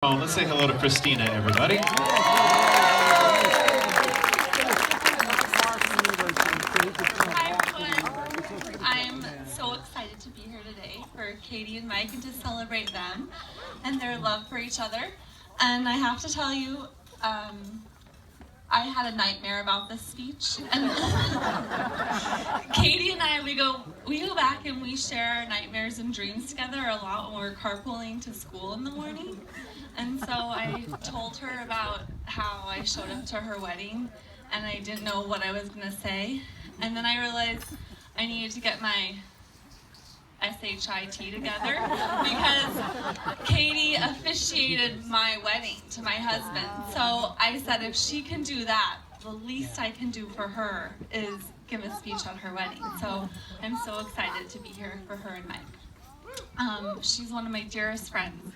Oh, let's say hello to Christina, everybody. Hi everyone. I'm so excited to be here today for Katie and Mike and to celebrate them and their love for each other. And I have to tell you, I had a nightmare about this speech. And Katie and I, we go back and we share our nightmares and dreams together a lot when we're carpooling to school in the morning. And so I told her about how I showed up to her wedding and I didn't know what I was going to say. And then I realized I needed to get my SHIT together because Katie officiated my wedding to my husband. So I said if she can do that, the least I can do for her is give a speech on her wedding. So I'm so excited to be here for her and Mike. She's one of my dearest friends.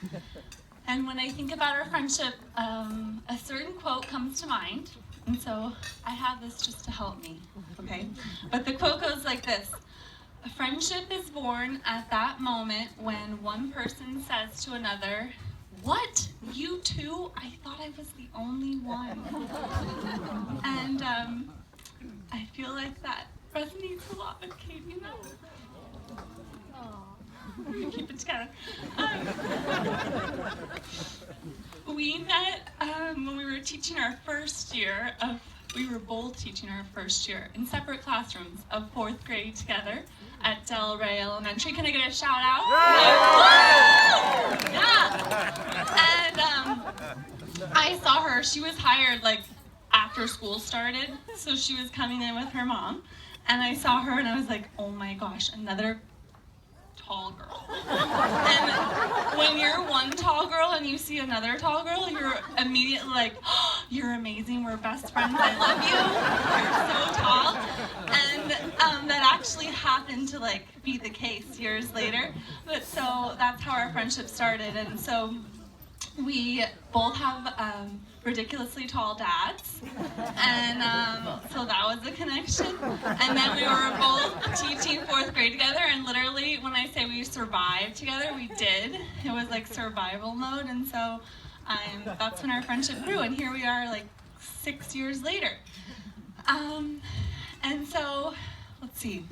And when I think about our friendship, a certain quote comes to mind. And so I have this just to help me, okay? But the quote goes like this. A friendship is born at that moment when one person says to another, "What? You too? I thought I was the only one." And I feel like that resonates a lot with Katie and I. We're gonna keep it together. We met when we were teaching our first year of, we were both teaching our first year in separate classrooms of 4th grade together at Del Rey Elementary. Can I get a shout out? Yeah. And I saw her, she was hired like after school started, so she was coming in with her mom. And I saw her and I was like, oh my gosh, another tall girl. And when you're one tall girl and you see another tall girl, you're immediately like, oh, you're amazing, we're best friends, I love you, you're so tall. And that actually happened to like be the case years later. But so that's how our friendship started. And so we both have ridiculously tall dads, and so that was a connection. And then we were both teaching 4th grade together, and literally when I say we survived together, we did. It was like survival mode, and so that's when our friendship grew, and here we are like 6 years later. And so, let's see.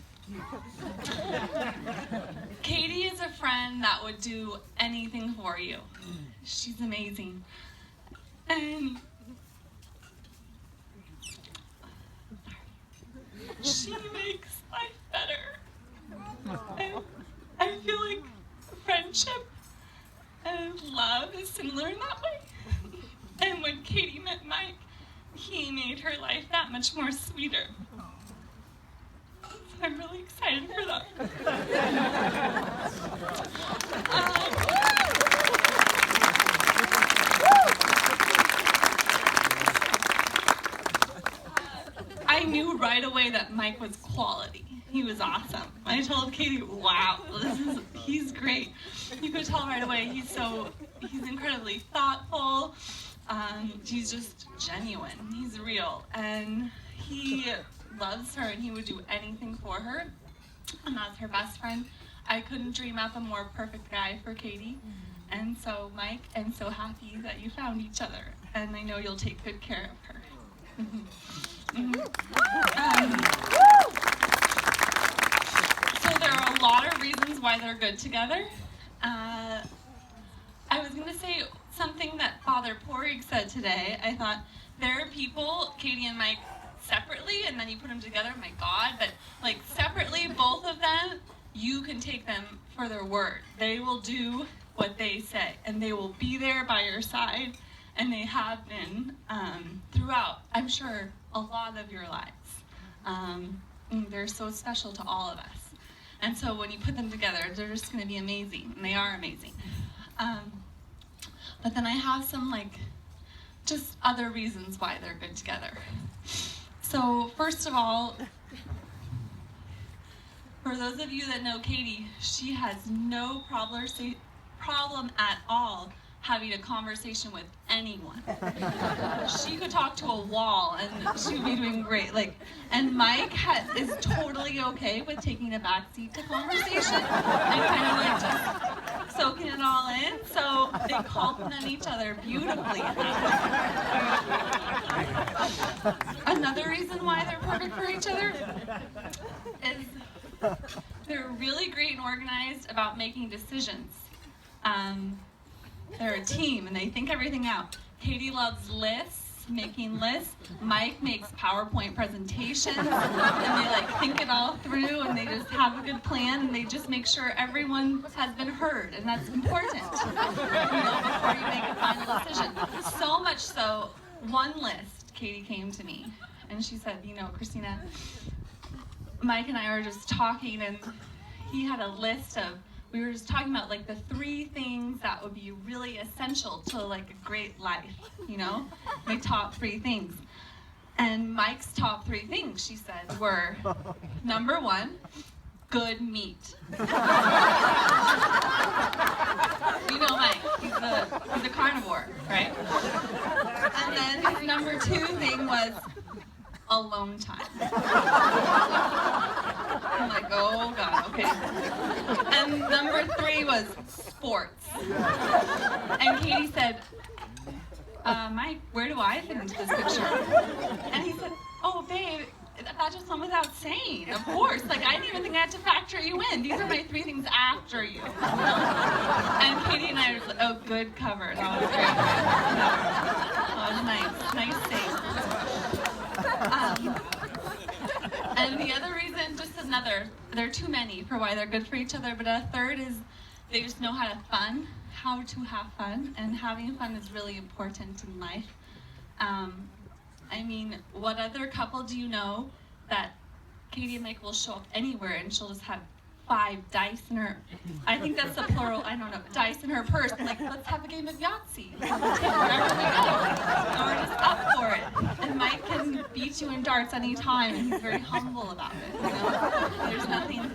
Katie is a friend that would do anything for you. She's amazing. And she makes life better. And I feel like friendship and love is similar in that way. And when Katie met Mike, he made her life that much more sweeter. So I'm really excited for that. I knew right away that Mike was quality. He was awesome. I told Katie, wow, he's great. You could tell right away he's incredibly thoughtful. He's just genuine. He's real. And he loves her and he would do anything for her. And that's her best friend. I couldn't dream up a more perfect guy for Katie. And so, Mike, I'm so happy that you found each other. And I know you'll take good care of her. So there are a lot of reasons why they're good together. I was going to say something that Father Porig said today. I thought there are people, Katie and Mike, separately, and then you put them together, my God, but like separately, both of them, you can take them for their word. They will do what they say, and they will be there by your side, and they have been throughout, I'm sure, a lot of your lives. They're so special to all of us. And so when you put them together, they're just going to be amazing, and they are amazing. But then I have some just other reasons why they're good together. So first of all, for those of you that know Katie, she has no problem at all having a conversation with anyone. She could talk to a wall and she would be doing great. And Mike is totally okay with taking a backseat to conversation and kind of just soaking it all in, so they complement each other beautifully. Another reason why they're perfect for each other is they're really great and organized about making decisions. They're a team and they think everything out. Katie loves lists, making lists. Mike makes PowerPoint presentations and they think it all through and they just have a good plan and they just make sure everyone has been heard, and that's important, before you make a final decision. So much so, one list, Katie came to me and she said, Christina, Mike and I were just talking and he had a list of, we were just talking about the 3 things that would be really essential to a great life, my top 3 things. And Mike's top 3 things, she said, were number 1, good meat. Mike, he's a carnivore, right? And then his number 2 thing was alone time. I'm like, oh God, okay. And number 3 was sports. And Katie said, Mike, where do I fit into this picture? And he said, oh babe, that just went without saying, of course. I didn't even think I had to factor you in. These are my 3 things after you. And Katie and I were just like, oh, good cover. That was great. That was nice save. And the other reason, just another, there are too many for why they're good for each other, but a third is they just know how to have fun, and having fun is really important in life. What other couple do you know that Katie and Mike will show up anywhere and she'll just have 5 dice in her, I think that's the plural, I don't know, dice in her purse, and let's have a game of Yahtzee. We'll take wherever we go. And we're just up for it. And Mike can beat you in darts anytime, and he's very humble about it. There's nothing.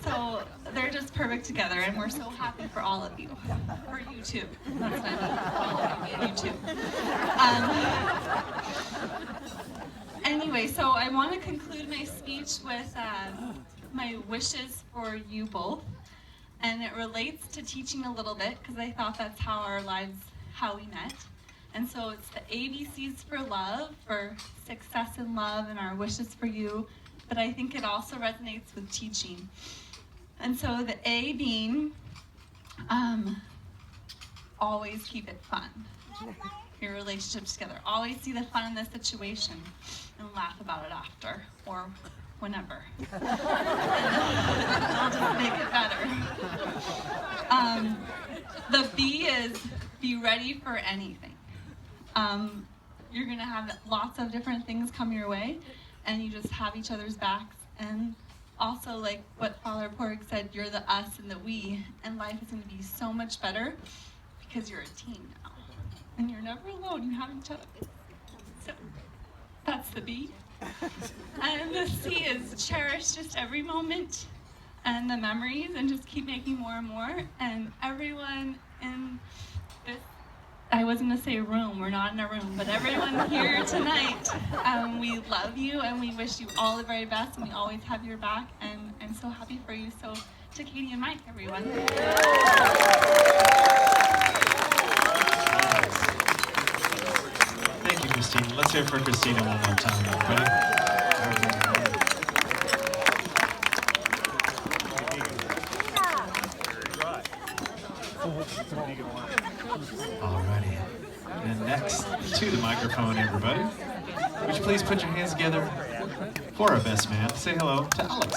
So they're just perfect together, and we're so happy for all of you. For you too. That's not you too. Anyway, so I want to conclude my speech with my wishes for you both, and it relates to teaching a little bit because I thought that's how we met. And so it's the ABCs for love, for success in love, and our wishes for you, but I think it also resonates with teaching. And so the A being, always keep it fun. Your relationships together. Always see the fun in the situation and laugh about it after, or whenever. I'll just make it better. The B is be ready for anything. You're going to have lots of different things come your way, and you just have each other's backs. And also, like what Father Porg said, you're the us and the we, and life is going to be so much better because you're a team now. And you're never alone, you have each other. So that's the B. And the C is cherish just every moment and the memories, and just keep making more and more. And everyone in this, I was going to say room, we're not in a room, but everyone here tonight, we love you and we wish you all the very best, and we always have your back, and I'm so happy for you. So to Katie and Mike, everyone. Thank you, Christina. Let's hear it for Christina one more time, everybody. Alrighty. And next to the microphone, everybody. Would you please put your hands together for our best man? Say hello to Alex.